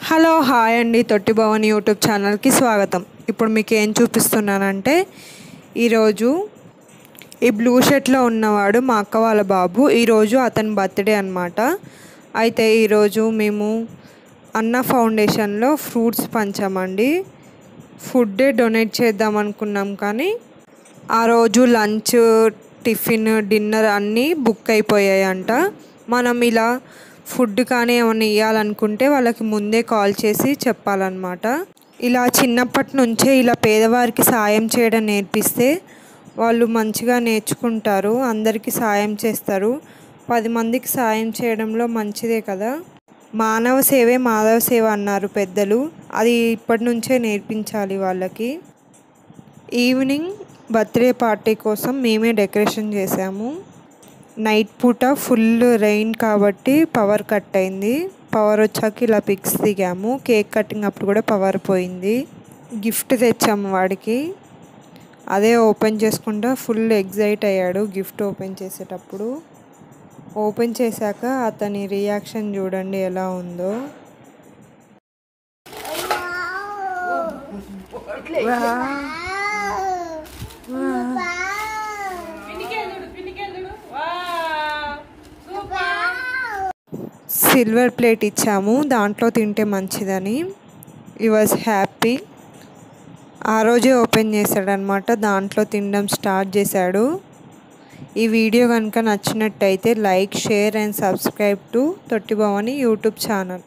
Hello hi అండి, తొట్టి Bhavani YouTube ఛానల్కి స్వాగతం. ఇప్పుడు మీకు ఏం చూపిస్తున్నానంటే, ఈరోజు ఈ బ్లూ షర్ట్లో ఉన్నవాడు మా అక్క వాళ్ళ బాబు. ఈరోజు అతని బర్త్డే అన్నమాట. అయితే ఈరోజు మేము అన్న ఫౌండేషన్లో ఫ్రూట్స్ పంచామండి. ఫుడ్డే డొనేట్ చేద్దాం అనుకున్నాం, కానీ ఆ రోజు లంచ్, టిఫిన్, డిన్నర్ అన్నీ బుక్ అయిపోయాయంట. మనం ఇలా ఫుడ్ కానీ ఏమైనా ఇవ్వాలనుకుంటే వాళ్ళకి ముందే కాల్ చేసి చెప్పాలన్నమాట. ఇలా చిన్నప్పటి నుంచే ఇలా పేదవారికి సాయం చేయడం నేర్పిస్తే వాళ్ళు మంచిగా నేర్చుకుంటారు, అందరికీ సాయం చేస్తారు. 10 మందికి సాయం చేయడంలో మంచిదే కదా. మానవ సేవే మాధవ సేవ అన్నారు పెద్దలు. అది ఇప్పటి నుంచే నేర్పించాలి వాళ్ళకి. ఈవినింగ్ బర్త్డే పార్టీ కోసం మేమే డెకరేషన్ చేసాము. నైట్ పూట ఫుల్ రెయిన్ కాబట్టి పవర్ కట్ అయింది. పవర్ వచ్చాక ఇలా పిక్స్ దిగాము. కేక్ కటింగ్ అప్పుడు కూడా పవర్ పోయింది. గిఫ్ట్ తెచ్చాము వాడికి. అదే ఓపెన్ చేసుకుంటా ఫుల్ ఎగ్జైట్ అయ్యాడు గిఫ్ట్ ఓపెన్ చేసేటప్పుడు. ఓపెన్ చేశాక అతని రియాక్షన్ చూడండి ఎలా ఉందో. సిల్వర్ ప్లేట్ ఇచ్చాము, దాంట్లో తింటే మంచిదని. ఈ వాజ్ హ్యాపీ. ఆ రోజే ఓపెన్ చేశాడనమాట, దాంట్లో తినడం స్టార్ట్ చేశాడు. ఈ వీడియో కనుక నచ్చినట్టయితే like, share and subscribe to తొట్టి భవాని యూట్యూబ్ ఛానల్.